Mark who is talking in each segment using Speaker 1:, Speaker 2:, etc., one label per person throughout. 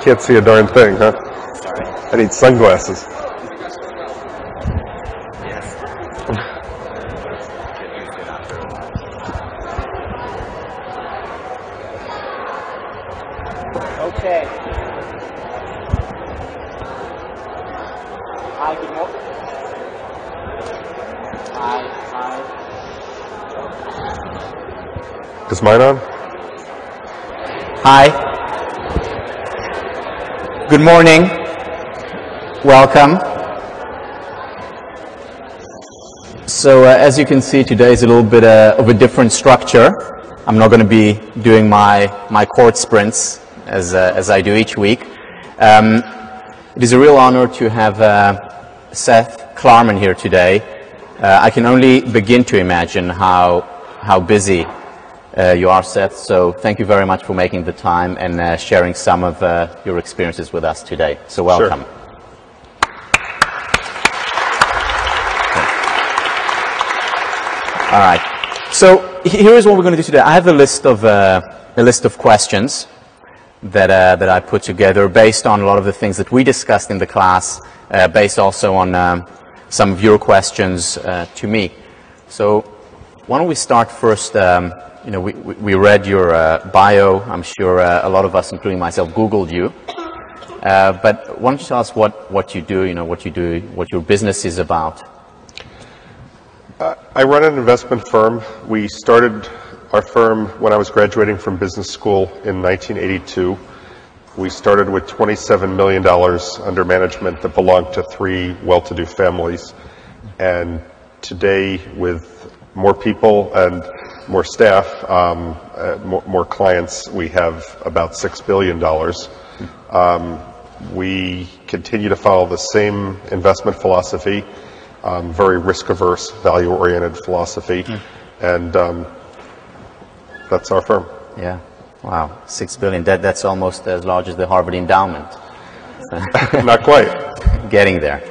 Speaker 1: can't see a darn thing, huh?
Speaker 2: Sorry.
Speaker 1: I need sunglasses.
Speaker 2: Yes. Okay. Hi, good morning. Hi.
Speaker 1: Is mine on?
Speaker 2: Hi. Good morning. Welcome. So as you can see, today is a little bit of a different structure. I'm not going to be doing my court sprints as I do each week. It is a real honor to have Seth Klarman here today. I can only begin to imagine how busy you are, Seth, so thank you very much for making the time and sharing some of your experiences with us today. So welcome.
Speaker 1: Sure.
Speaker 2: All right. So here is what we're going to do today. I have a list of questions that I put together based on a lot of the things that we discussed in the class, based also on some of your questions to me. So why don't we start first? We read your bio. I'm sure a lot of us, including myself, Googled you. But why don't you tell us what you do, what your business is about?
Speaker 1: I run an investment firm. We started our firm when I was graduating from business school in 1982. We started with $27 million under management that belonged to 3 well-to-do families. And today, with more people and more staff, more clients, we have about $6 billion. We continue to follow the same investment philosophy, very risk-averse, value-oriented philosophy, and that's our firm.
Speaker 2: Yeah. Wow, $6 billion. That's almost as large as the Harvard endowment.
Speaker 1: Not quite.
Speaker 2: Getting there.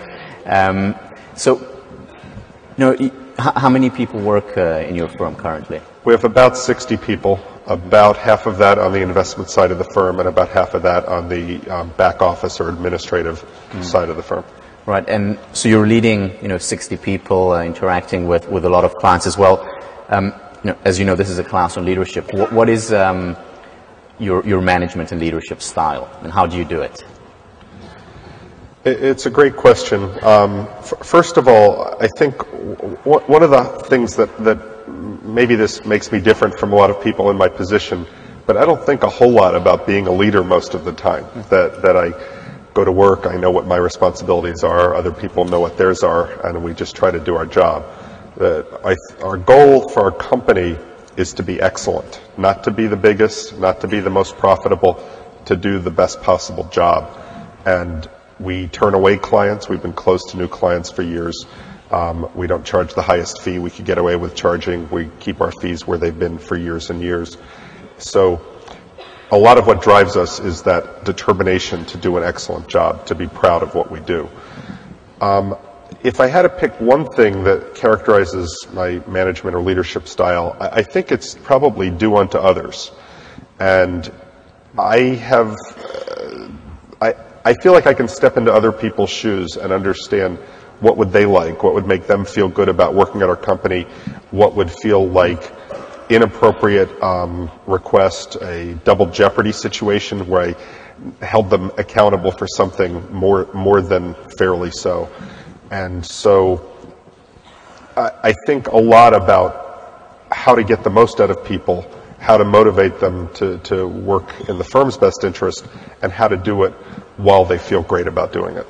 Speaker 2: How many people work in your firm currently?
Speaker 1: We have about 60 people, about half of that on the investment side of the firm and about half of that on the back office or administrative side of the firm.
Speaker 2: Right, and so you're leading, 60 people, interacting with a lot of clients as well. As you know, this is a class on leadership. What is your management and leadership style, and how do you do it?
Speaker 1: It's a great question. First of all, I think one of the things that maybe this makes me different from a lot of people in my position, but I don't think a whole lot about being a leader most of the time. That I go to work, I know what my responsibilities are, other people know what theirs are, and we just try to do our job. Our goal for our company is to be excellent, not to be the biggest, not to be the most profitable, to do the best possible job. And we turn away clients. We've been closed to new clients for years. We don't charge the highest fee we could get away with charging. We keep our fees where they've been for years and years. So a lot of what drives us is that determination to do an excellent job, to be proud of what we do. If I had to pick one thing that characterizes my management or leadership style, I think it's probably do unto others. And I feel like I can step into other people's shoes and understand what would they like, what would make them feel good about working at our company, what would feel like inappropriate request, a double jeopardy situation where I held them accountable for something more than fairly so. And so I think a lot about how to get the most out of people, how to motivate them to work in the firm's best interest, and how to do it while they feel great about doing it.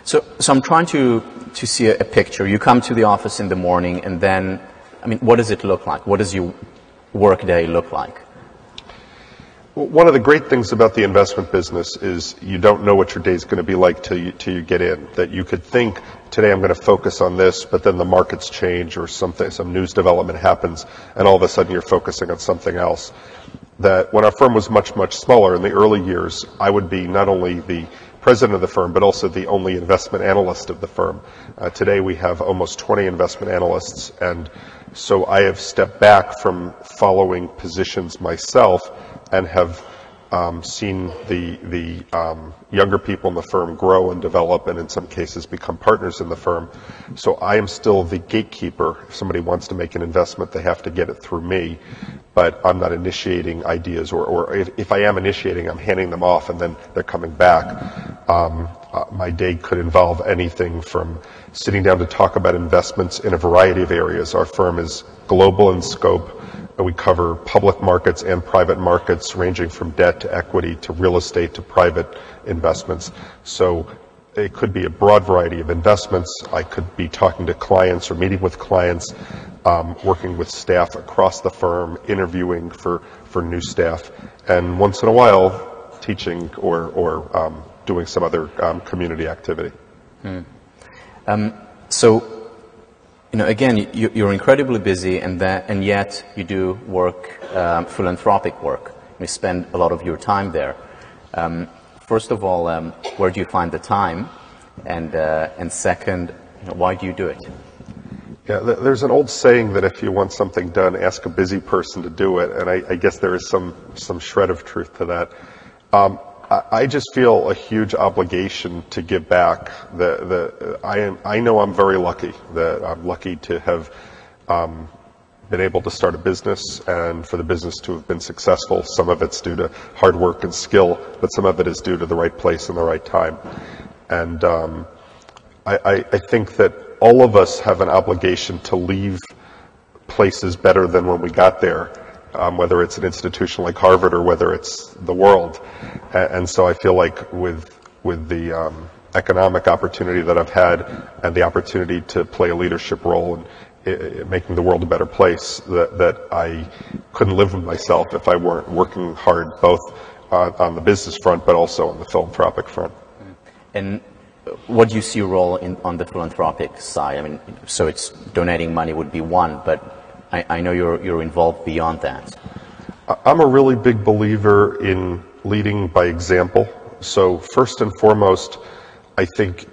Speaker 2: So I'm trying to see a picture. You come to the office in the morning, and then, what does it look like? What does your work day look like?
Speaker 1: One of the great things about the investment business is you don't know what your day is going to be like till you get in. That you could think, today I'm going to focus on this, but then the markets change or some news development happens, and all of a sudden you're focusing on something else. That when our firm was much, much smaller in the early years, I would be not only the president of the firm, but also the only investment analyst of the firm. Today we have almost 20 investment analysts, and so I have stepped back from following positions myself and have seen the younger people in the firm grow and develop, and in some cases become partners in the firm. So I am still the gatekeeper. If somebody wants to make an investment, they have to get it through me. But I'm not initiating ideas, or if I am initiating, I'm handing them off, and then they're coming back. My day could involve anything from sitting down to talk about investments in a variety of areas. Our firm is global in scope. We cover public markets and private markets, ranging from debt to equity to real estate to private investments. So it could be a broad variety of investments. I could be talking to clients or meeting with clients, working with staff across the firm, interviewing for new staff, and once in a while teaching or doing some other community activity.
Speaker 2: So, again, you're incredibly busy, and yet you do work, philanthropic work. You spend a lot of your time there. First of all, where do you find the time? And second, why do you do it?
Speaker 1: Yeah, there's an old saying that if you want something done, ask a busy person to do it, and I guess there is some shred of truth to that. I just feel a huge obligation to give back. I know I'm very lucky. That I'm lucky to have been able to start a business, and for the business to have been successful. Some of it's due to hard work and skill, but some of it is due to the right place and the right time. And I think that all of us have an obligation to leave places better than when we got there, whether it's an institution like Harvard or whether it's the world. And so I feel like with the economic opportunity that I've had and the opportunity to play a leadership role in making the world a better place, that I couldn't live with myself if I weren't working hard both on the business front but also on the philanthropic front.
Speaker 2: And what do you see your role on the philanthropic side? I mean, so it's donating money would be one, but I know you're involved beyond that.
Speaker 1: I'm a really big believer in leading by example. So first and foremost, I think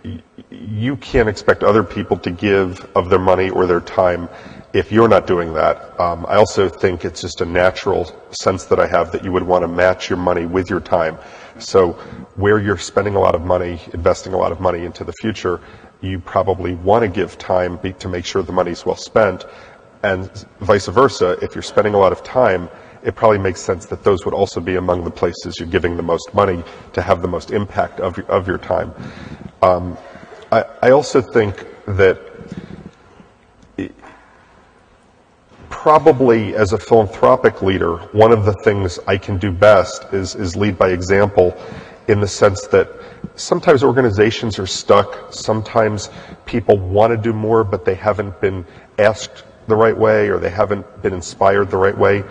Speaker 1: you can't expect other people to give of their money or their time if you're not doing that. I also think it's just a natural sense that I have that you would want to match your money with your time. So where you're spending a lot of money, investing a lot of money into the future, you probably want to give time to make sure the money's well spent. And vice versa, if you're spending a lot of time, it probably makes sense that those would also be among the places you're giving the most money to have the most impact of your time. I also think that probably as a philanthropic leader, one of the things I can do best is lead by example, in the sense that sometimes organizations are stuck. Sometimes people want to do more, but they haven't been asked the right way, or they haven't been inspired the right way.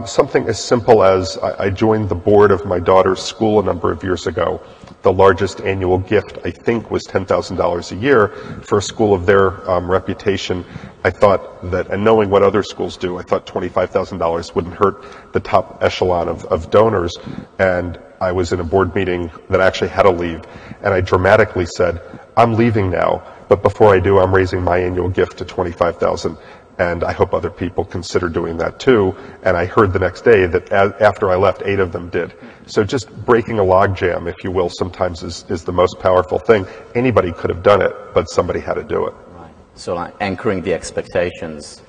Speaker 1: Something as simple as I joined the board of my daughter's school a number of years ago. The largest annual gift, I think, was $10,000 a year for a school of their reputation. I thought that, and knowing what other schools do, I thought $25,000 wouldn't hurt the top echelon of donors. And I was in a board meeting that I actually had to leave, and I dramatically said, I'm leaving now, but before I do, I'm raising my annual gift to $25,000. And I hope other people consider doing that too. And I heard the next day that after I left, 8 of them did. So just breaking a logjam, if you will, sometimes is the most powerful thing. Anybody could have done it, but somebody had to do it.
Speaker 2: Right. So like anchoring the expectations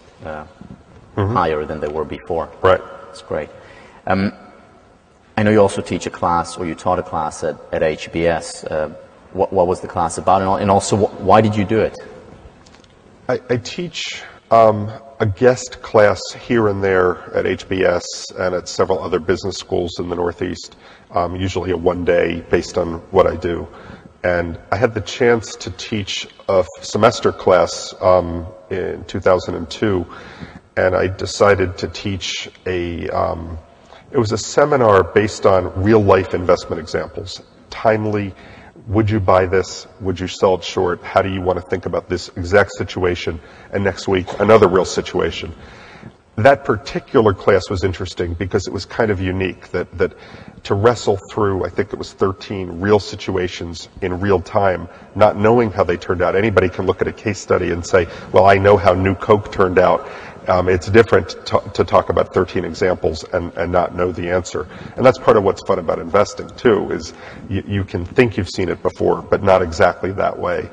Speaker 2: higher than they were before.
Speaker 1: Right.
Speaker 2: That's great. I know you also teach a class, or you taught a class at HBS. What was the class about? And also, why did you do it?
Speaker 1: I teach a guest class here and there at HBS and at several other business schools in the Northeast, usually a one-day based on what I do. And I had the chance to teach a semester class in 2002, and I decided to teach it was a seminar based on real-life investment examples, timely. Would you buy this? Would you sell it short? How do you want to think about this exact situation? And next week, another real situation. that particular class was interesting because it was kind of unique, that to wrestle through, I think it was 13 real situations in real time, not knowing how they turned out. Anybody can look at a case study and say, well, I know how New Coke turned out. It's different to talk about 13 examples and not know the answer. And that's part of what's fun about investing, too, is you can think you've seen it before, but not exactly that way.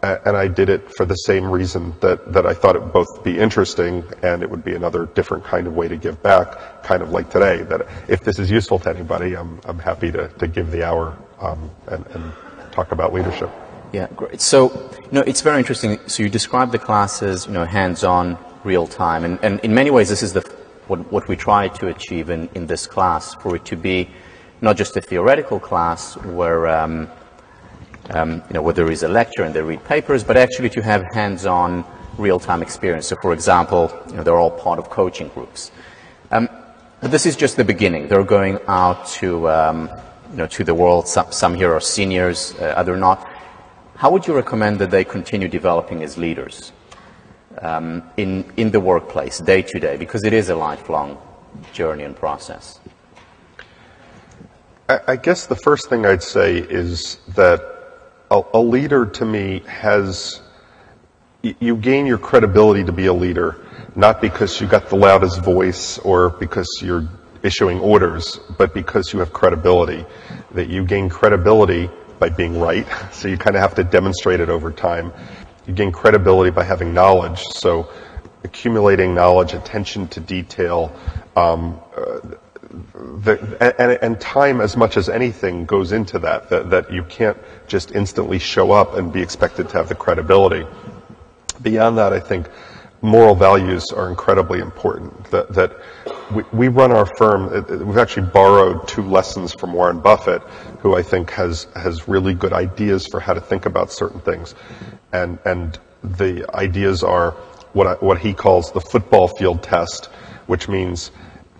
Speaker 1: And I did it for the same reason that I thought it would both be interesting and it would be another different kind of way to give back, kind of like today, that if this is useful to anybody, I'm happy to give the hour and talk about leadership.
Speaker 2: Yeah, great. So, it's very interesting. So you describe the class as, hands-on, real-time, and in many ways this is what we try to achieve in this class, for it to be not just a theoretical class where, where there is a lecture and they read papers, but actually to have hands-on, real-time experience. So, for example, they're all part of coaching groups. But this is just the beginning. They're going out to, to the world. Some here are seniors, other not. How would you recommend that they continue developing as leaders in the workplace, day to day, because it is a lifelong journey and process?
Speaker 1: I guess the first thing I'd say is that a leader, to me, you gain your credibility to be a leader, not because you got the loudest voice or because you're issuing orders, but because you have credibility. That you gain credibility by being right, so you kind of have to demonstrate it over time. You gain credibility by having knowledge, so accumulating knowledge, attention to detail, and time as much as anything goes into that you can't just instantly show up and be expected to have the credibility. Beyond that, I think moral values are incredibly important. That we run our firm, we've actually borrowed 2 lessons from Warren Buffett, who I think has really good ideas for how to think about certain things. And the ideas are what he calls the football field test, which means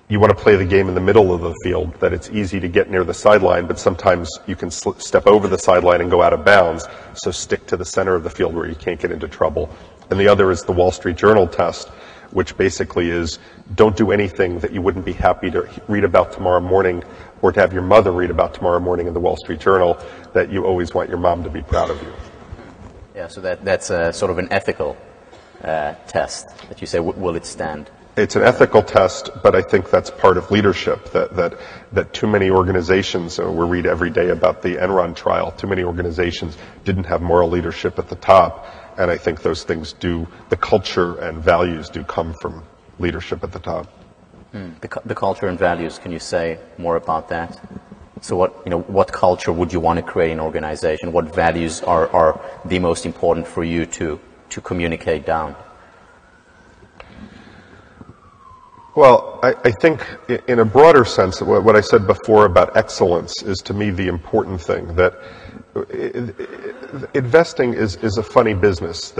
Speaker 1: you want to play the game in the middle of the field, that it's easy to get near the sideline, but sometimes you can step over the sideline and go out of bounds, so stick to the center of the field where you can't get into trouble. And the other is the Wall Street Journal test, which basically is don't do anything that you wouldn't be happy to read about tomorrow morning or to have your mother read about tomorrow morning in the Wall Street Journal, that you always want your mom to be proud of you.
Speaker 2: Yeah, so that's a sort of an ethical test that you say, will it stand?
Speaker 1: It's an ethical test, but I think that's part of leadership, that too many organizations, we read every day about the Enron trial, too many organizations didn't have moral leadership at the top, and I think those things the culture and values do come from leadership at the top.
Speaker 2: The culture and values, can you say more about that? So what culture would you want to create in an organization? What values are the most important for you to communicate down?
Speaker 1: Well, I think in a broader sense, what I said before about excellence is to me the important thing, that investing is a funny business,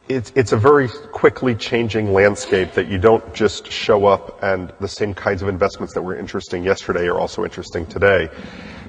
Speaker 1: it's a very quickly changing landscape, that you don't just show up and the same kinds of investments that were interesting yesterday are also interesting today.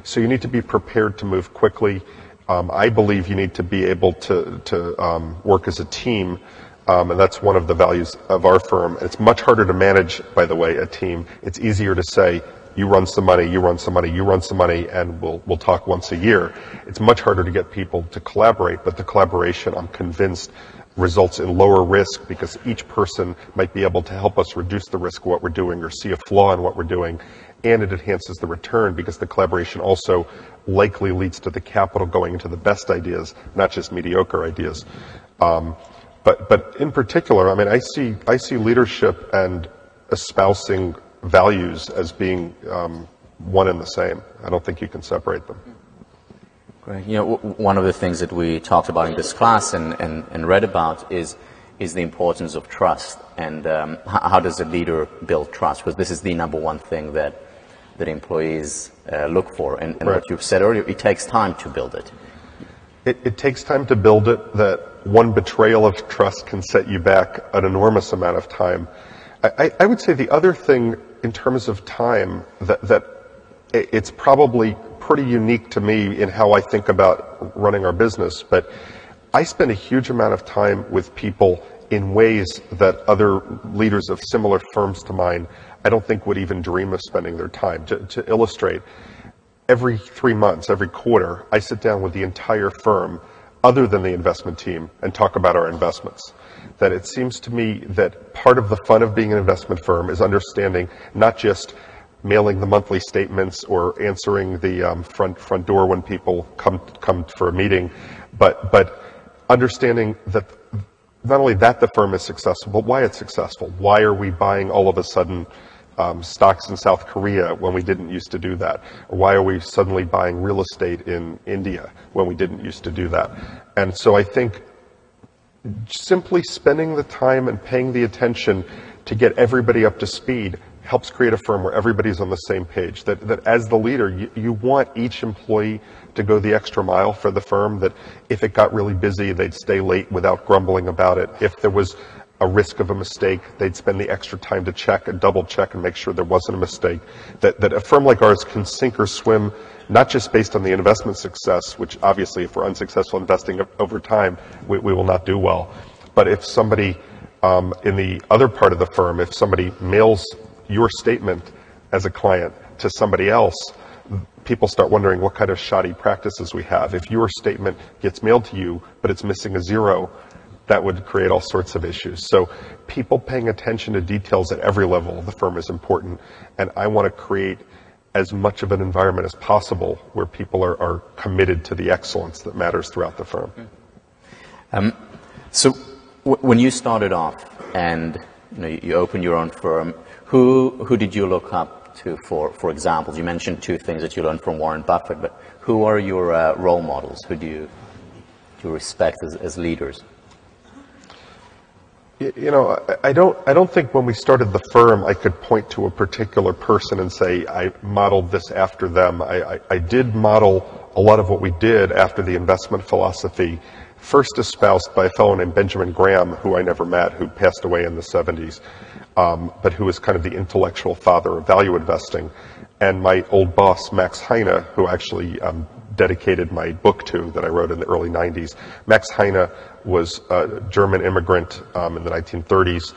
Speaker 1: So you need to be prepared to move quickly. I believe you need to be able to work as a team. And that's one of the values of our firm. It's much harder to manage, by the way, a team. It's easier to say, you run some money, you run some money, you run some money, and we'll talk once a year. It's much harder to get people to collaborate, but the collaboration, I'm convinced, results in lower risk, because each person might be able to help us reduce the risk of what we're doing or see a flaw in what we're doing, and it enhances the return, because the collaboration also likely leads to the capital going into the best ideas, not just mediocre ideas. But in particular, I mean, I see leadership and espousing values as being one and the same. I don't think you can separate them.
Speaker 2: Great. One of the things that we talked about in this class and read about is the importance of trust, and how does a leader build trust? Because this is the number one thing that employees look for, and
Speaker 1: right.
Speaker 2: What you've said earlier, it takes time to build it.
Speaker 1: It takes time to build it. That one betrayal of trust can set you back an enormous amount of time. I would say the other thing in terms of time, that it's probably pretty unique to me in how I think about running our business, but I spend a huge amount of time with people in ways that other leaders of similar firms to mine, I don't think would even dream of spending their time. To illustrate, every 3 months, every quarter, I sit down with the entire firm, other than the investment team, and talk about our investments. That it seems to me that part of the fun of being an investment firm is understanding not just mailing the monthly statements or answering the front door when people come for a meeting, but understanding that not only that the firm is successful, but why it's successful. Why are we buying all of a sudden stocks in South Korea when we didn't used to do that? Or why are we suddenly buying real estate in India when we didn't used to do that? And so I think simply spending the time and paying the attention to get everybody up to speed helps create a firm where everybody's on the same page. That as the leader, you want each employee to go the extra mile for the firm, that if it got really busy, they'd stay late without grumbling about it. If there was a risk of a mistake, they'd spend the extra time to check and double check and make sure there wasn't a mistake. That a firm like ours can sink or swim, not just based on the investment success, which obviously if we're unsuccessful investing over time, we will not do well. But if somebody in the other part of the firm, if somebody mails your statement as a client to somebody else, people start wondering what kind of shoddy practices we have. If your statement gets mailed to you, but it's missing a zero, that would create all sorts of issues. So people paying attention to details at every level of the firm is important, and I want to create as much of an environment as possible where people are committed to the excellence that matters throughout the firm.
Speaker 2: So when you started off and you opened your own firm, who did you look up to for examples? You mentioned two things that you learned from Warren Buffett, but who are your role models? Who do you respect as leaders?
Speaker 1: I don't think when we started the firm I could point to a particular person and say I modeled this after them. I did model a lot of what we did after the investment philosophy, first espoused by a fellow named Benjamin Graham, who I never met, who passed away in the 70s, but who was kind of the intellectual father of value investing. And my old boss, Max Heine, who actually dedicated my book to, that I wrote in the early 90s. Max Heine was a German immigrant in the 1930s,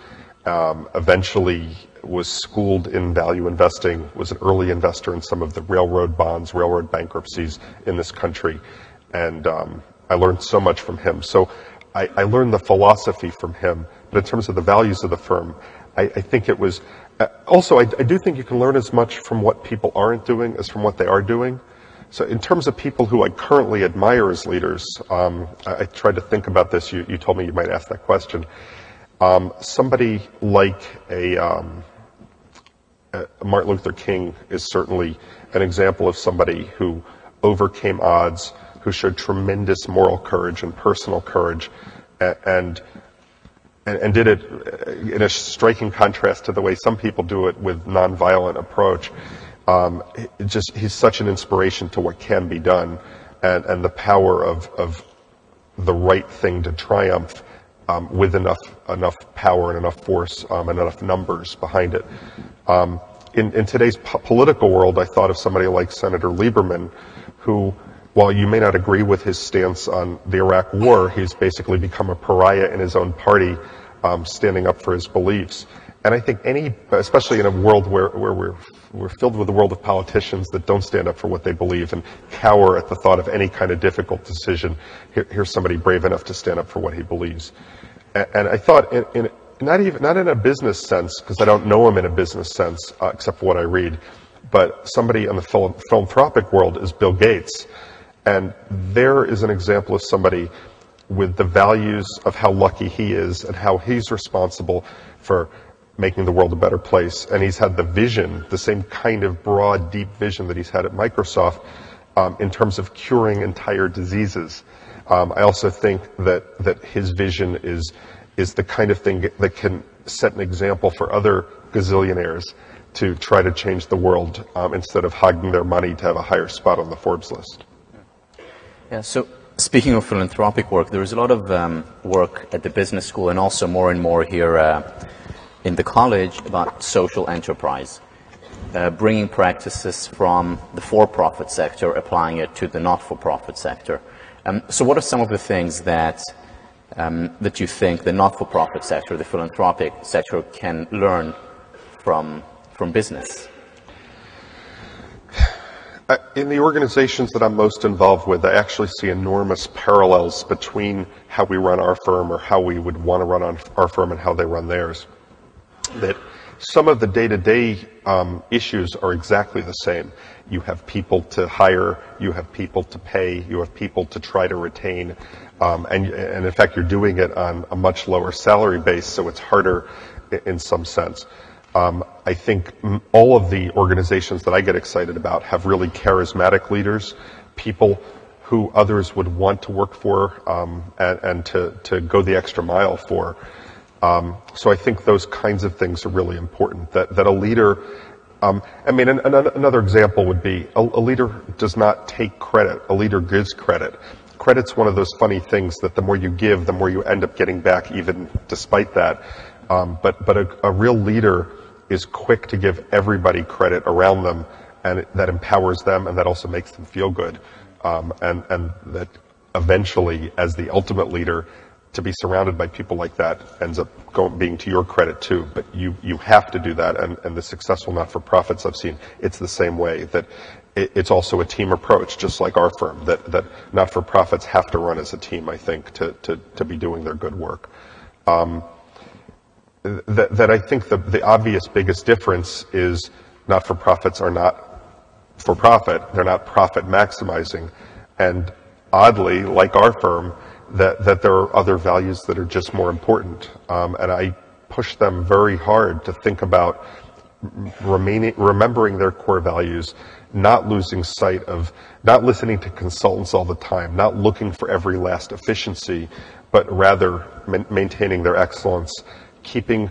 Speaker 1: eventually was schooled in value investing, was an early investor in some of the railroad bonds, railroad bankruptcies in this country. And I learned so much from him. So I learned the philosophy from him. But in terms of the values of the firm, I think it was... Also, I do think you can learn as much from what people aren't doing as from what they are doing. So in terms of people who I currently admire as leaders, I tried to think about this. You told me you might ask that question. Somebody like Martin Luther King is certainly an example of somebody who overcame odds, who showed tremendous moral courage and personal courage, and did it in a striking contrast to the way some people do it with nonviolent approach. He's such an inspiration to what can be done, and the power of the right thing to triumph with enough power and enough force and enough numbers behind it. In today's political world, I thought of somebody like Senator Lieberman, who, while you may not agree with his stance on the Iraq War, he's basically become a pariah in his own party, standing up for his beliefs. And I think especially in a world where we're filled with a world of politicians that don't stand up for what they believe and cower at the thought of any kind of difficult decision, here's somebody brave enough to stand up for what he believes. And I thought, not in a business sense, because I don't know him in a business sense, except for what I read, but somebody in the philanthropic world is Bill Gates. And there is an example of somebody with the values of how lucky he is and how he's responsible for making the world a better place. And he's had the vision, the same kind of broad, deep vision that he's had at Microsoft in terms of curing entire diseases. I also think that his vision is the kind of thing that can set an example for other gazillionaires to try to change the world instead of hogging their money to have a higher spot on the Forbes list.
Speaker 2: Yeah, so speaking of philanthropic work, there is a lot of work at the business school and also more and more here in the college about social enterprise, bringing practices from the for-profit sector, applying it to the not-for-profit sector. So what are some of the things that that you think the not-for-profit sector, the philanthropic sector, can learn from business?
Speaker 1: In the organizations that I'm most involved with, I actually see enormous parallels between how we run our firm or how we would want to run our firm and how they run theirs. That some of the day-to-day issues are exactly the same. You have people to hire, you have people to pay, you have people to try to retain, and in fact you're doing it on a much lower salary base, so it's harder in some sense. I think all of the organizations that I get excited about have really charismatic leaders, people who others would want to work for and to go the extra mile for. So I think those kinds of things are really important, that a leader, another example would be a leader does not take credit, a leader gives credit. Credit's one of those funny things that the more you give, the more you end up getting back even despite that. But a real leader is quick to give everybody credit around them, and that empowers them, and that also makes them feel good. And that eventually, as the ultimate leader, to be surrounded by people like that ends up being to your credit too. But you have to do that, and the successful not-for-profits I've seen, it's the same way, that it's also a team approach, just like our firm, that not-for-profits have to run as a team, I think, to be doing their good work. That I think the obvious biggest difference is not-for-profits are not for-profit, they're not profit maximizing, and oddly, like our firm, that there are other values that are just more important. And I push them very hard to think about remembering their core values, not losing sight of, not listening to consultants all the time, not looking for every last efficiency, but rather maintaining their excellence, keeping,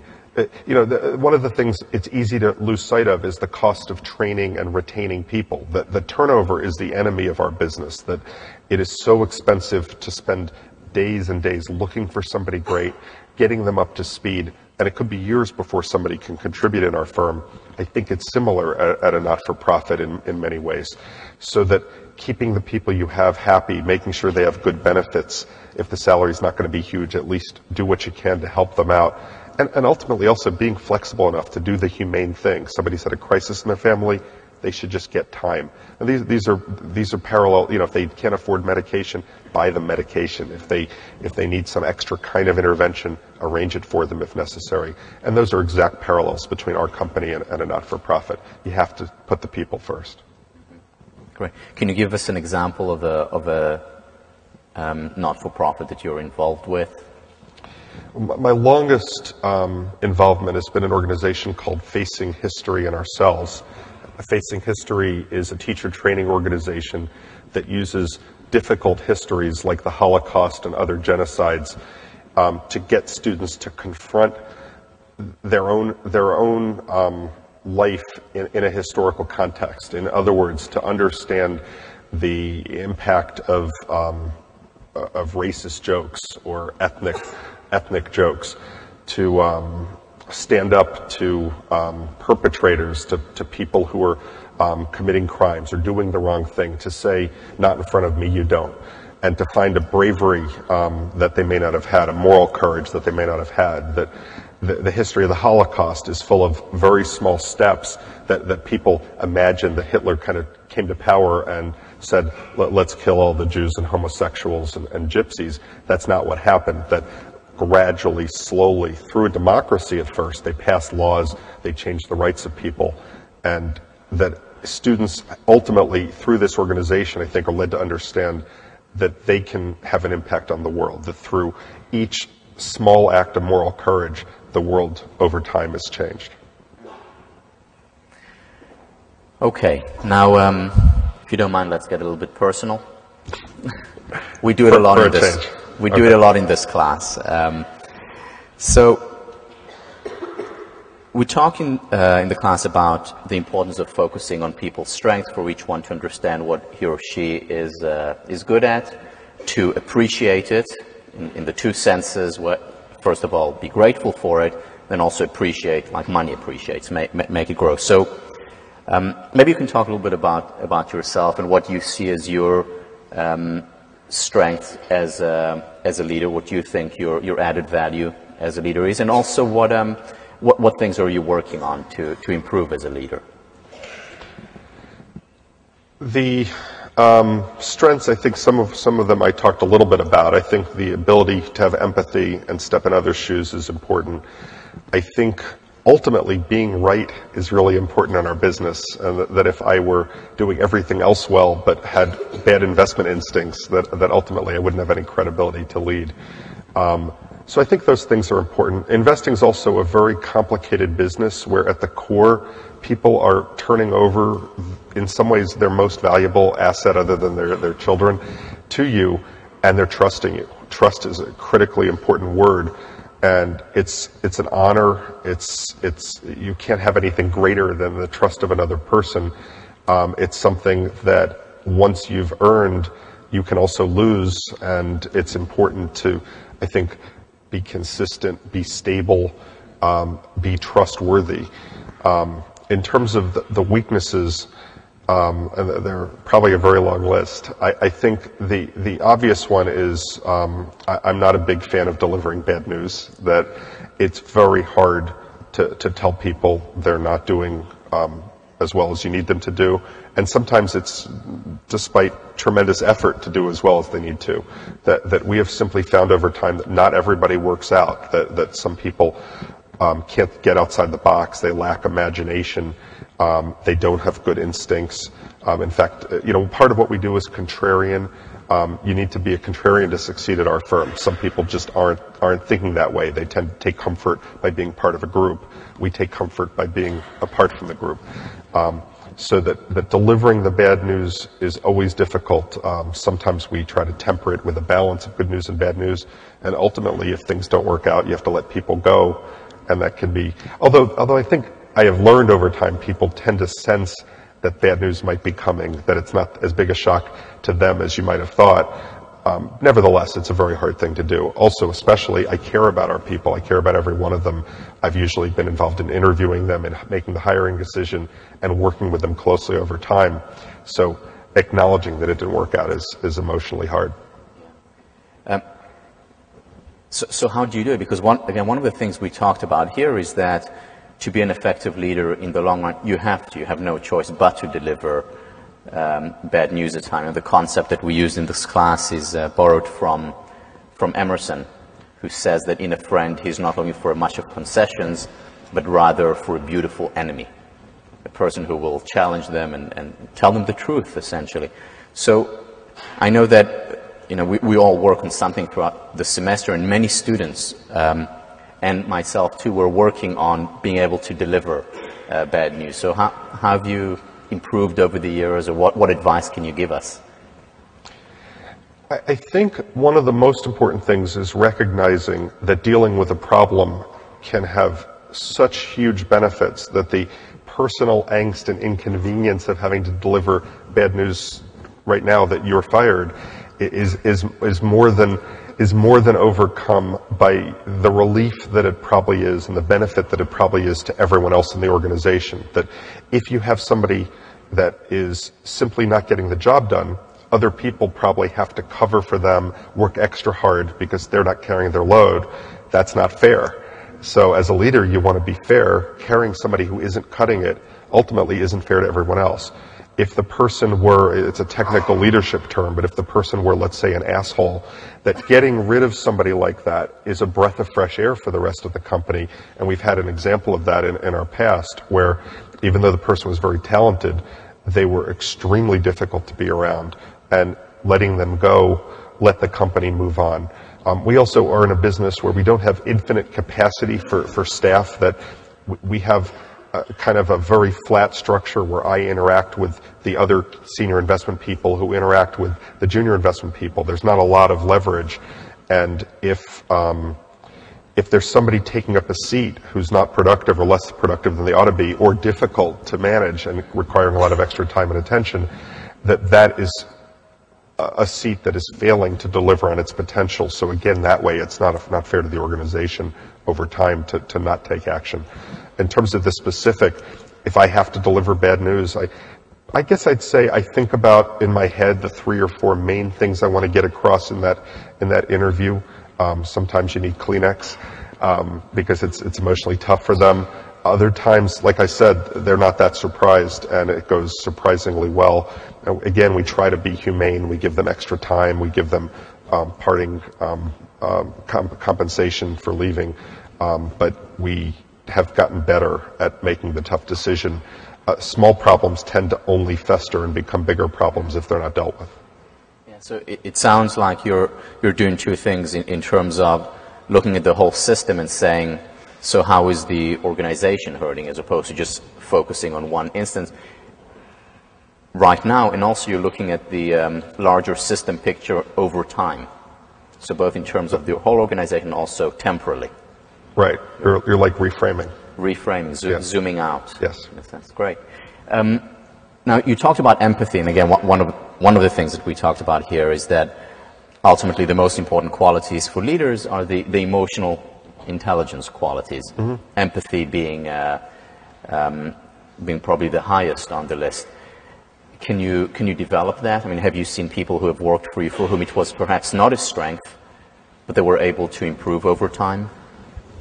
Speaker 1: one of the things it's easy to lose sight of is the cost of training and retaining people. The turnover is the enemy of our business, that it is so expensive to spend days and days looking for somebody great, getting them up to speed, and it could be years before somebody can contribute in our firm. I think it's similar at a not-for-profit in many ways. So that keeping the people you have happy, making sure they have good benefits, if the salary's not going to be huge, at least do what you can to help them out. And ultimately also being flexible enough to do the humane thing. Somebody's had a crisis in their family, they should just get time. And these are parallel, if they can't afford medication, buy them medication. If they need some extra kind of intervention, arrange it for them if necessary. And those are exact parallels between our company and a not-for-profit. You have to put the people first.
Speaker 2: Great. Can you give us an example of a not-for-profit that you're involved with?
Speaker 1: My longest involvement has been an organization called Facing History and Ourselves. Facing History is a teacher training organization that uses difficult histories like the Holocaust and other genocides to get students to confront their own life in a historical context. In other words, to understand the impact of racist jokes or ethnic jokes, to stand up to perpetrators, to people who are committing crimes or doing the wrong thing, to say, not in front of me, you don't. And to find a bravery that they may not have had, a moral courage that they may not have had. That the history of the Holocaust is full of very small steps that people imagine that Hitler kind of came to power and said, let's kill all the Jews and homosexuals and gypsies. That's not what happened. That gradually, slowly, through a democracy at first, they passed laws, they changed the rights of people, and that students ultimately, through this organization, I think, are led to understand that they can have an impact on the world, that through each small act of moral courage, the world over time has changed.
Speaker 2: Okay, now, if you don't mind, let's get a little bit personal. We do it a lot in this. We do it a lot in this class. So we're talking in the class about the importance of focusing on people's strengths for each one to understand what he or she is good at, to appreciate it in the two senses. First of all, be grateful for it, then also appreciate, like money appreciates, make it grow. So maybe you can talk a little bit about yourself and what you see as your strength as a leader, what you think your added value as a leader is, and also what things are you working on to improve as a leader?
Speaker 1: The strengths, I think some of them I talked a little bit about. I think the ability to have empathy and step in others' shoes is important. I think ultimately being right is really important in our business, and that if I were doing everything else well but had bad investment instincts, that ultimately I wouldn't have any credibility to lead. So I think those things are important. Investing is also a very complicated business where at the core people are turning over, in some ways, their most valuable asset other than their children to you, and they're trusting you. Trust is a critically important word, and it's an honor. You can't have anything greater than the trust of another person. It's something that once you've earned, you can also lose, and it's important to, I think, be consistent, be stable, be trustworthy. In terms of the weaknesses, and they're probably a very long list, I think the obvious one is I'm not a big fan of delivering bad news, that it's very hard to tell people they're not doing as well as you need them to do. And sometimes it's despite tremendous effort to do as well as they need to. That we have simply found over time that not everybody works out, that some people can't get outside the box, they lack imagination, they don't have good instincts. In fact, part of what we do is contrarian. You need to be a contrarian to succeed at our firm. Some people just aren't thinking that way. They tend to take comfort by being part of a group. We take comfort by being apart from the group. So that delivering the bad news is always difficult. Sometimes we try to temper it with a balance of good news and bad news. And ultimately, if things don't work out, you have to let people go. And that can be, although I think I have learned over time, people tend to sense that bad news might be coming, that it's not as big a shock to them as you might have thought. Nevertheless, it's a very hard thing to do. Also, especially, I care about our people. I care about every one of them. I've usually been involved in interviewing them and making the hiring decision and working with them closely over time. So acknowledging that it didn't work out is emotionally hard.
Speaker 2: So how do you do it? Because one of the things we talked about here is that to be an effective leader in the long run, you have no choice but to deliver bad news at times. And the concept that we use in this class is borrowed from Emerson, who says that in a friend, he's not looking for much of concessions, but rather for a beautiful enemy, a person who will challenge them and tell them the truth, essentially. So I know that we all work on something throughout the semester, and many students, and myself too, were working on being able to deliver bad news. So how have you improved over the years, or what advice can you give us?
Speaker 1: I think one of the most important things is recognizing that dealing with a problem can have such huge benefits that the personal angst and inconvenience of having to deliver bad news right now that you're fired is more than overcome by the relief that it probably is and the benefit that it probably is to everyone else in the organization. That if you have somebody that is simply not getting the job done, other people probably have to cover for them, work extra hard because they're not carrying their load. That's not fair. So as a leader, you want to be fair. Carrying somebody who isn't cutting it ultimately isn't fair to everyone else. If the person were, it's a technical leadership term, but if the person were, let's say, an asshole, that getting rid of somebody like that is a breath of fresh air for the rest of the company. And we've had an example of that in our past, where even though the person was very talented, they were extremely difficult to be around, and letting them go let the company move on. We also are in a business where we don't have infinite capacity for staff, that we have kind of a very flat structure where I interact with the other senior investment people who interact with the junior investment people. There's not a lot of leverage. And if there's somebody taking up a seat who's not productive or less productive than they ought to be, or difficult to manage and requiring a lot of extra time and attention, that is a seat that is failing to deliver on its potential. So again, that way it's not fair to the organization over time to not take action. In terms of the specific, if I have to deliver bad news, I guess I'd say I think about in my head the 3 or 4 main things I want to get across in that interview. Sometimes you need Kleenex because it's emotionally tough for them. Other times, like I said, they're not that surprised, and it goes surprisingly well. Again, we try to be humane. We give them extra time. We give them parting compensation for leaving. But we have gotten better at making the tough decision. Small problems tend to only fester and become bigger problems if they're not dealt with.
Speaker 2: Yeah, so it sounds like you're doing two things in terms of looking at the whole system and saying, so how is the organization hurting, as opposed to just focusing on one instance right now, and also you're looking at the larger system picture over time. So both in terms of the whole organization and also temporally.
Speaker 1: Right. You're like reframing.
Speaker 2: Reframing,
Speaker 1: Yes.
Speaker 2: Zooming out.
Speaker 1: Yes.
Speaker 2: That's great. Now, you talked about empathy, and again, one of the things that we talked about here is that ultimately the most important qualities for leaders are the emotional intelligence qualities. Mm-hmm. Empathy being probably the highest on the list. Can you develop that? I mean, have you seen people who have worked for you for whom it was perhaps not a strength, but they were able to improve over time?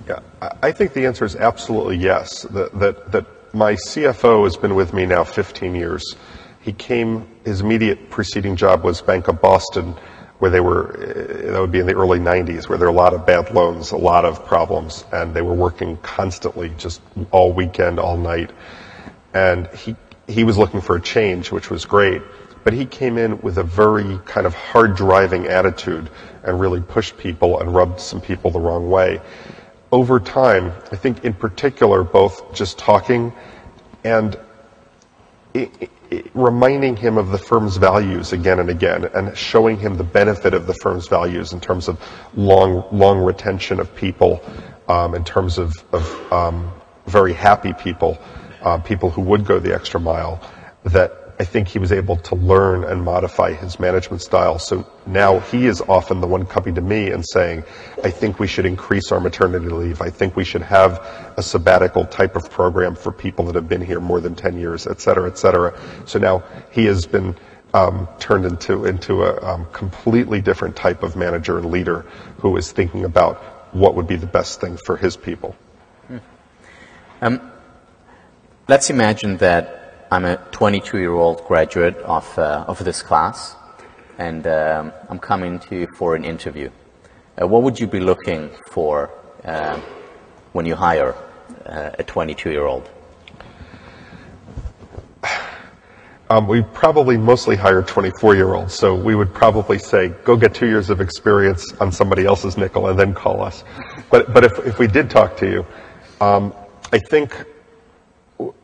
Speaker 1: Yeah, I think the answer is absolutely yes. That my CFO has been with me now 15 years. His immediate preceding job was Bank of Boston, where that would be in the early 90s, where there were a lot of bad loans, a lot of problems, and they were working constantly, just all weekend, all night. And he was looking for a change, which was great, but he came in with a very kind of hard-driving attitude and really pushed people and rubbed some people the wrong way. Over time, I think in particular, both just talking and reminding him of the firm's values again and again, and showing him the benefit of the firm's values in terms of long retention of people, in terms of very happy people, people who would go the extra mile, that I think he was able to learn and modify his management style. So now he is often the one coming to me and saying, I think we should increase our maternity leave. I think we should have a sabbatical type of program for people that have been here more than 10 years, et cetera, et cetera. So now he has been turned into a completely different type of manager and leader who is thinking about what would be the best thing for his people.
Speaker 2: Let's imagine that I'm a 22-year-old graduate of this class, and I'm coming to you for an interview. What would you be looking for when you hire a 22-year-old?
Speaker 1: We probably mostly hire 24-year-olds, so we would probably say, go get 2 years of experience on somebody else's nickel and then call us. But if we did talk to you, I think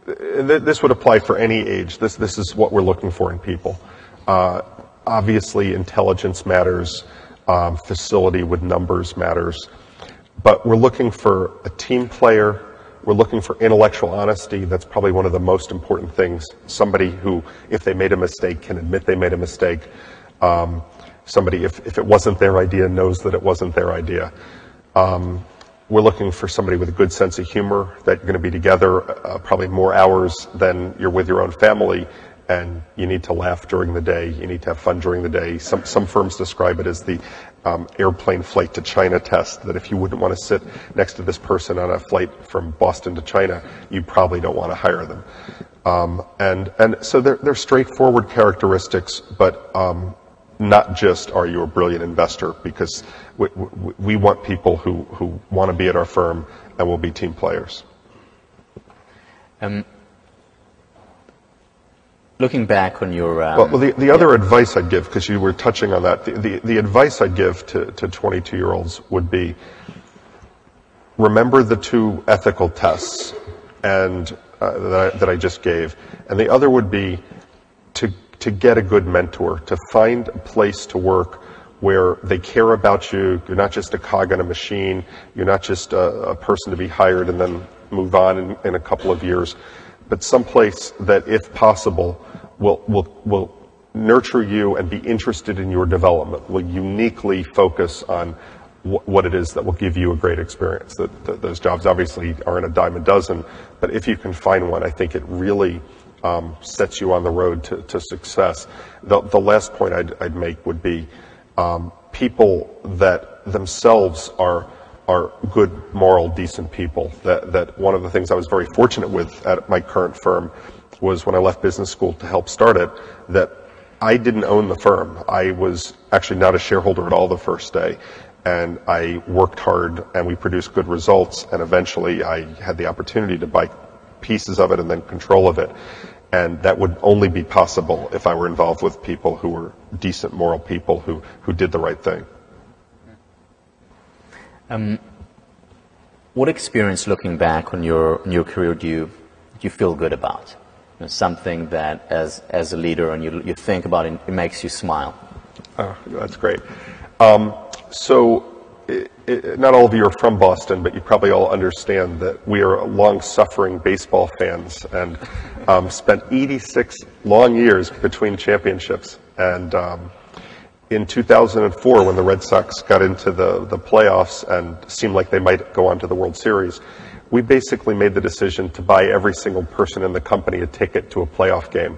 Speaker 1: this would apply for any age. This is what we're looking for in people. Obviously, intelligence matters. Facility with numbers matters. But we're looking for a team player. We're looking for intellectual honesty. That's probably one of the most important things. Somebody who, if they made a mistake, can admit they made a mistake. Somebody, if it wasn't their idea, knows that it wasn't their idea. We're looking for somebody with a good sense of humor, that you're going to be together probably more hours than you're with your own family, and you need to laugh during the day. You need to have fun during the day. Some firms describe it as the airplane flight to China test, that if you wouldn't want to sit next to this person on a flight from Boston to China, you probably don't want to hire them. And so they're straightforward characteristics, but not just are you a brilliant investor, because we want people who want to be at our firm and will be team players.
Speaker 2: Looking back on your...
Speaker 1: well, the other advice I'd give, because you were touching on that, the advice I'd give to 22-year-olds would be, remember the 2 ethical tests and that I just gave. And the other would be to get a good mentor, to find a place to work where they care about you. You're not just a cog in a machine. You're not just a person to be hired and then move on in a couple of years, but someplace that, if possible, will nurture you and be interested in your development, will uniquely focus on what it is that will give you a great experience. Those jobs obviously aren't a dime a dozen, but if you can find one, I think it really sets you on the road to success. The last point I'd make would be people that themselves are good, moral, decent people. That one of the things I was very fortunate with at my current firm was when I left business school to help start it, that I didn't own the firm. I was actually not a shareholder at all the first day. And I worked hard and we produced good results, and eventually I had the opportunity to buy pieces of it and then control of it. And that would only be possible if I were involved with people who were decent, moral people who did the right thing.
Speaker 2: What experience, looking back on your career, do you feel good about? You know, something that, as a leader, and you think about it, it makes you smile.
Speaker 1: Oh, that's great. Not all of you are from Boston, but you probably all understand that we are long-suffering baseball fans, and spent 86 long years between championships. And in 2004, when the Red Sox got into the playoffs and seemed like they might go on to the World Series, we basically made the decision to buy every single person in the company a ticket to a playoff game.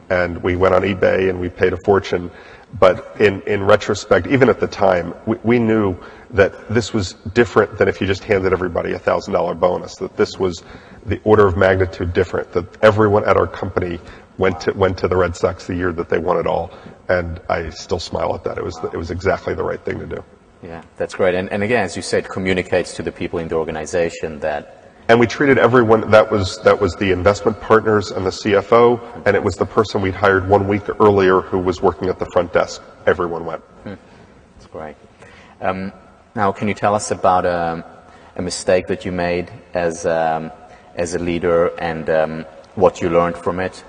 Speaker 1: And we went on eBay and we paid a fortune. But in retrospect, even at the time, we knew that this was different than if you just handed everybody a $1,000 bonus, that this was the order of magnitude different, that everyone at our company went to the Red Sox the year that they won it all. And I still smile at that. It was exactly the right thing to do.
Speaker 2: Yeah, that's great. And again, as you said, communicates to the people in the organization that...
Speaker 1: And we treated everyone, that was the investment partners and the CFO, and it was the person we'd hired 1 week earlier who was working at the front desk. Everyone went.
Speaker 2: That's great. Now, can you tell us about a mistake that you made as a leader and what you learned from it?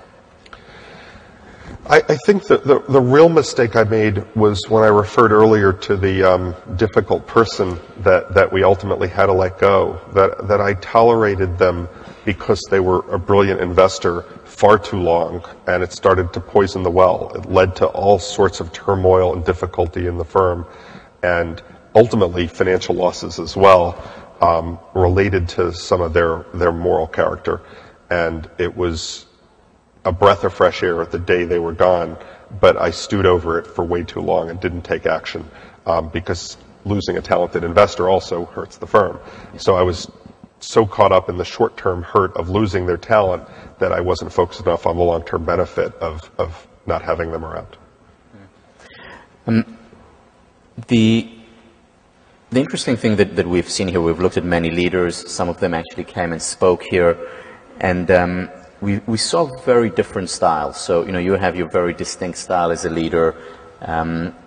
Speaker 1: I think that the real mistake I made was when I referred earlier to the difficult person that we ultimately had to let go, that I tolerated them because they were a brilliant investor far too long, and it started to poison the well. It led to all sorts of turmoil and difficulty in the firm, and ultimately financial losses as well, related to some of their moral character. And it was a breath of fresh air the day they were gone, but I stewed over it for way too long and didn't take action, because losing a talented investor also hurts the firm. So I was so caught up in the short-term hurt of losing their talent that I wasn't focused enough on the long-term benefit of not having them around.
Speaker 2: The interesting thing that we've seen here, we've looked at many leaders, some of them actually came and spoke here, and we saw very different styles. So, you have your very distinct style as a leader.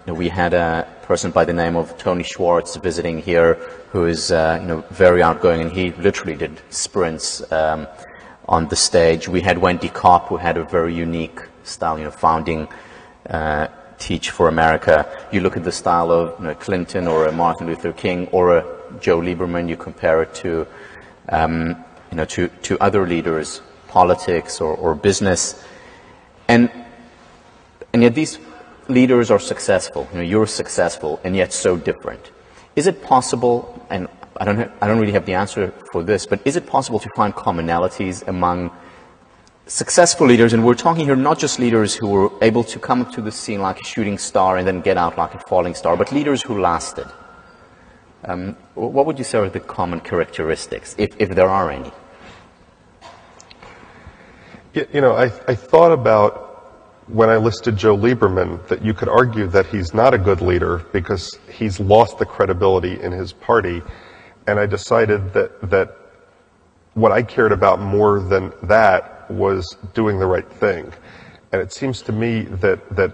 Speaker 2: We had a person by the name of Tony Schwartz visiting here who is, very outgoing, and he literally did sprints on the stage. We had Wendy Kopp, who had a very unique style, founding Teach for America. You look at the style of Clinton or a Martin Luther King or a Joe Lieberman, you compare it to other leaders, politics or business, and yet these leaders are successful. You're successful, and yet so different. Is it possible? And I don't really have the answer for this, but is it possible to find commonalities among successful leaders? And we're talking here not just leaders who were able to come up to the scene like a shooting star and then get out like a falling star, but leaders who lasted. What would you say are the common characteristics, if there are any?
Speaker 1: I thought about when I listed Joe Lieberman that you could argue that he's not a good leader because he's lost the credibility in his party. And I decided that what I cared about more than that was doing the right thing. And it seems to me that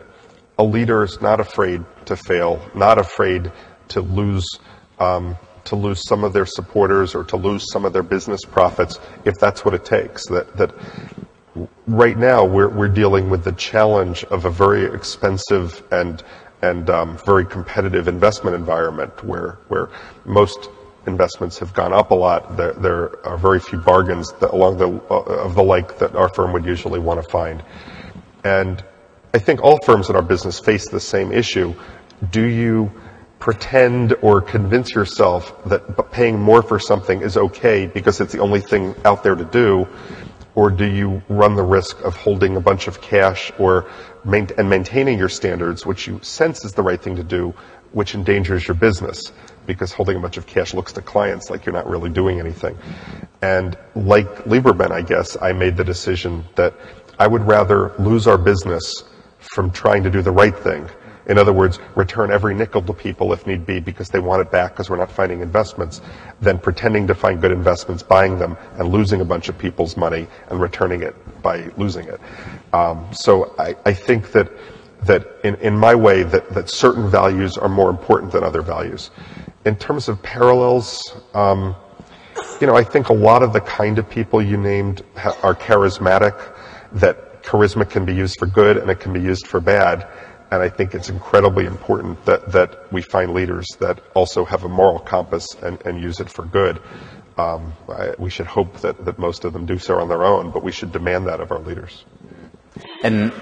Speaker 1: a leader is not afraid to fail, not afraid to lose some of their supporters or to lose some of their business profits if that's what it takes. That right now we're dealing with the challenge of a very expensive and very competitive investment environment where most investments have gone up a lot. There are very few bargains along the like that our firm would usually want to find. And I think all firms in our business face the same issue. Do you pretend or convince yourself that paying more for something is okay because it's the only thing out there to do? or do you run the risk of holding a bunch of cash or maintaining your standards, which you sense is the right thing to do, which endangers your business? Because holding a bunch of cash looks to clients like you're not really doing anything. And like Lieberman, I guess, I made the decision that I would rather lose our business from trying to do the right thing. In other words, return every nickel to people if need be because they want it back because we're not finding investments, than pretending to find good investments, buying them, and losing a bunch of people's money and returning it by losing it. So I think that in my way, that certain values are more important than other values. In terms of parallels, I think a lot of the kind of people you named are charismatic, that charisma can be used for good and it can be used for bad. And I think it's incredibly important that we find leaders that also have a moral compass and use it for good. We should hope that most of them do so on their own, but we should demand that of our leaders.
Speaker 2: And,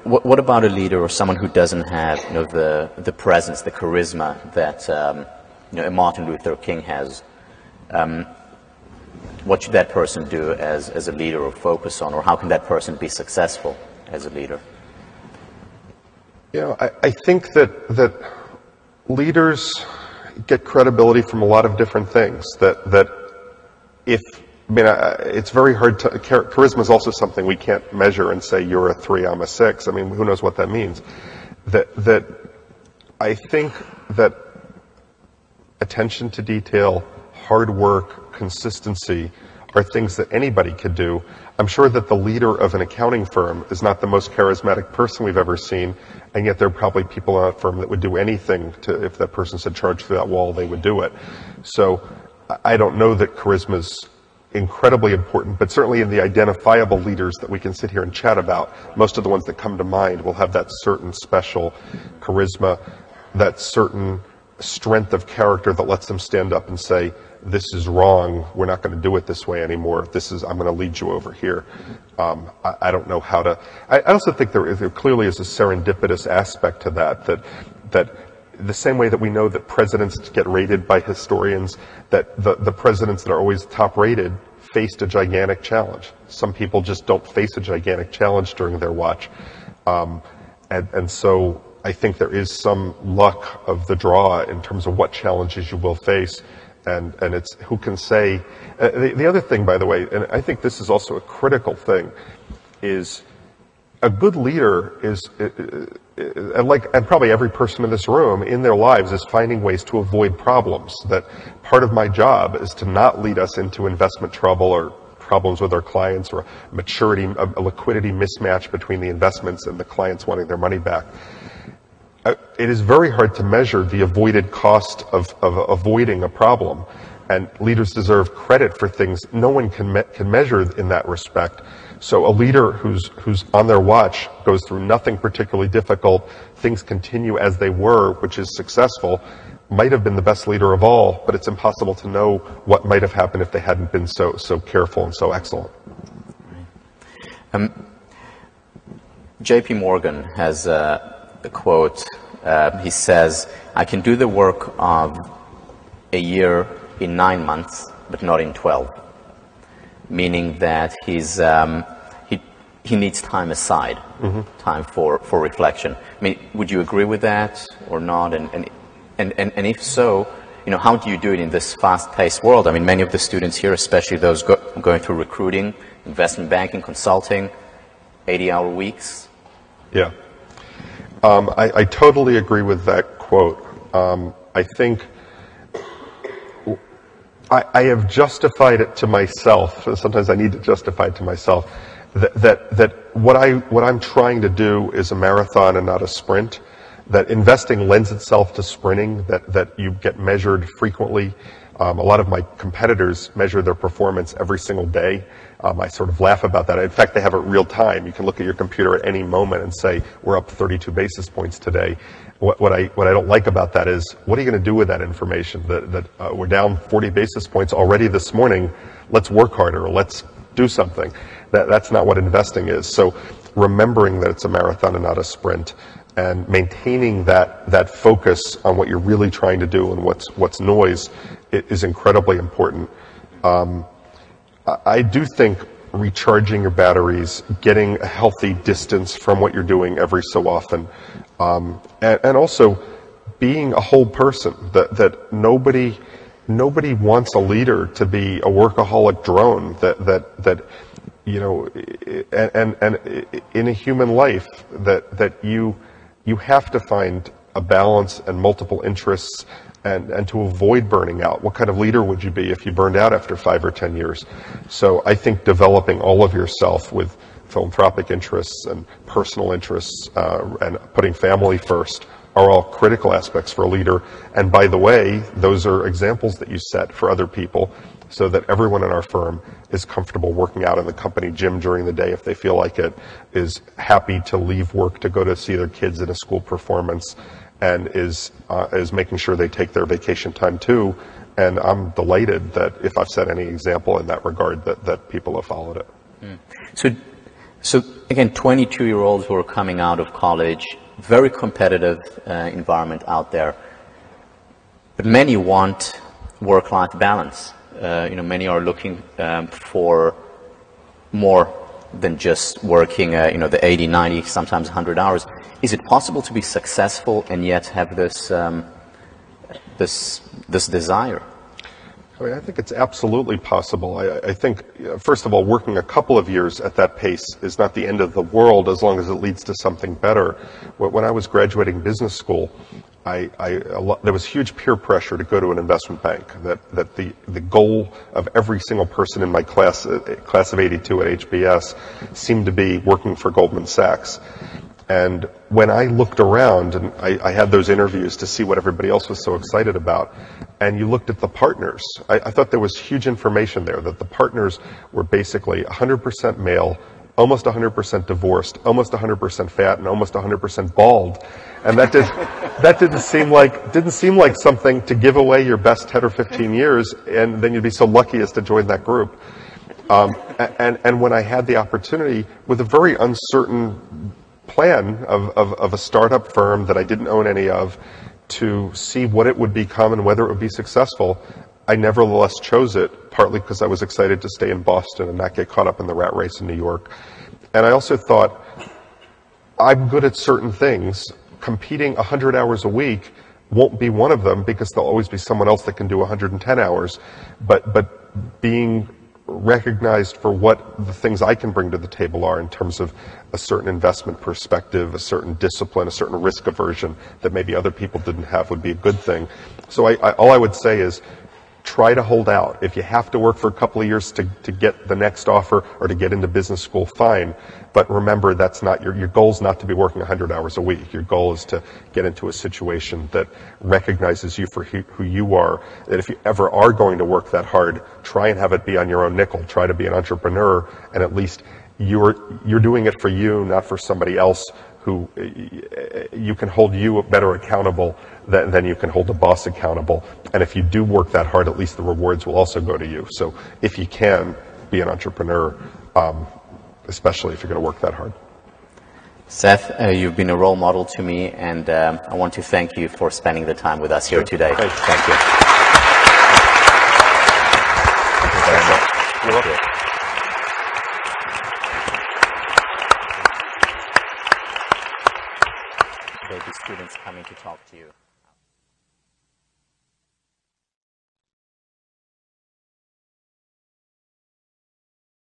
Speaker 2: what about a leader or someone who doesn't have, the presence, the charisma that, Martin Luther King has? What should that person do as a leader or focus on, or how can that person be successful as a leader?
Speaker 1: I think that leaders get credibility from a lot of different things. It's very hard to. Charisma is also something we can't measure and say you're a 3, I'm a 6. I mean, who knows what that means? That I think that attention to detail, hard work, consistency are things that anybody could do. I'm sure that the leader of an accounting firm is not the most charismatic person we've ever seen, and yet there are probably people in that firm that would do anything if that person said charge through that wall, they would do it. So I don't know that charisma is incredibly important, but certainly in the identifiable leaders that we can sit here and chat about, most of the ones that come to mind will have that certain special charisma, that certain strength of character that lets them stand up and say, this is wrong, we're not going to do it this way anymore, I'm going to lead you over here. I don't know how to. I also think there clearly is a serendipitous aspect to that the same way that we know that presidents get rated by historians, that the presidents that are always top rated faced a gigantic challenge. Some people just don't face a gigantic challenge during their watch. And so I think there is some luck of the draw in terms of what challenges you will face. And it's who can say. The other thing, by the way, and I think this is also a critical thing, is a good leader is, and probably every person in this room in their lives is finding ways to avoid problems. That part of my job is to not lead us into investment trouble or problems with our clients or a liquidity mismatch between the investments and the clients wanting their money back. It is very hard to measure the avoided cost of avoiding a problem, and leaders deserve credit for things no one can measure in that respect. So a leader who's on their watch goes through nothing particularly difficult, things continue as they were, which is successful, might have been the best leader of all, but it's impossible to know what might have happened if they hadn't been so careful and so excellent. JP Morgan has a quote. He says, I can do the work of a year in 9 months, but not in 12. Meaning that he needs time aside, time for reflection. I mean, would you agree with that or not? And if so, how do you do it in this fast-paced world? I mean, many of the students here, especially those going through recruiting, investment banking, consulting, 80-hour weeks. Yeah. I totally agree with that quote. I think I have justified it to myself. Sometimes I need to justify it to myself that what I'm trying to do is a marathon and not a sprint. That investing lends itself to sprinting. That you get measured frequently. A lot of my competitors measure their performance every single day. I sort of laugh about that. In fact, they have it real time. You can look at your computer at any moment and say, we're up 32 basis points today. What I don't like about that is, what are you going to do with that information? That we're down 40 basis points already this morning. Let's work harder. Let's do something. That's not what investing is. So remembering that it's a marathon and not a sprint, and maintaining that focus on what you're really trying to do and what's noise is incredibly important. I do think recharging your batteries, getting a healthy distance from what you're doing every so often, and also being a whole person. That nobody wants a leader to be a workaholic drone. That you know, and in a human life, that you have to find a balance and multiple interests, and to avoid burning out. What kind of leader would you be if you burned out after 5 or 10 years? So I think developing all of yourself with philanthropic interests and personal interests and putting family first are all critical aspects for a leader. And by the way, those are examples that you set for other people, so that everyone in our firm is comfortable working out in the company gym during the day if they feel like it, is happy to leave work to go to see their kids in a school performance, and is making sure they take their vacation time too. And I'm delighted that if I've set any example in that regard, that people have followed it.
Speaker 2: So again, 22-year-olds who are coming out of college, very competitive environment out there, but many want work-life balance. Many are looking for more than just working, the 80, 90, sometimes 100 hours. Is it possible to be successful and yet have this desire?
Speaker 1: I mean, I think it's absolutely possible. I think, first of all, working a couple of years at that pace is not the end of the world as long as it leads to something better. When I was graduating business school, there was huge peer pressure to go to an investment bank. That the goal of every single person in my class of 82 at HBS, seemed to be working for Goldman Sachs. And when I looked around, and I had those interviews to see what everybody else was so excited about, and you looked at the partners, I thought there was huge information there, that the partners were basically 100% male, almost 100% divorced, almost 100% fat, and almost 100% bald. And that didn't seem like something to give away your best 10 or 15 years, and then you'd be so lucky as to join that group. And when I had the opportunity, with a very uncertain plan of a startup firm that I didn't own any of, to see what it would become and whether it would be successful, I nevertheless chose it, partly because I was excited to stay in Boston and not get caught up in the rat race in New York. And I also thought, I'm good at certain things. Competing 100 hours a week won't be one of them, because there'll always be someone else that can do 110 hours. But being recognized for what the things I can bring to the table are, in terms of a certain investment perspective, a certain discipline, a certain risk aversion that maybe other people didn't have, would be a good thing. So all I would say is, try to hold out. If you have to work for a couple of years to get the next offer or to get into business school, fine. But remember, that's not your goal's not to be working 100 hours a week. Your goal is to get into a situation that recognizes you for who you are. That if you ever are going to work that hard, try and have it be on your own nickel. Try to be an entrepreneur, and at least you're doing it for you, not for somebody else who you can hold you better accountable than you can hold the boss accountable. And if you do work that hard, at least the rewards will also go to you. So if you can, be an entrepreneur, especially if you're going to work that hard.
Speaker 2: Seth, you've been a role model to me, and I want to thank you for spending the time with us here today.
Speaker 1: Thank
Speaker 2: you.
Speaker 1: You're welcome.
Speaker 2: There'll be students coming to talk to you.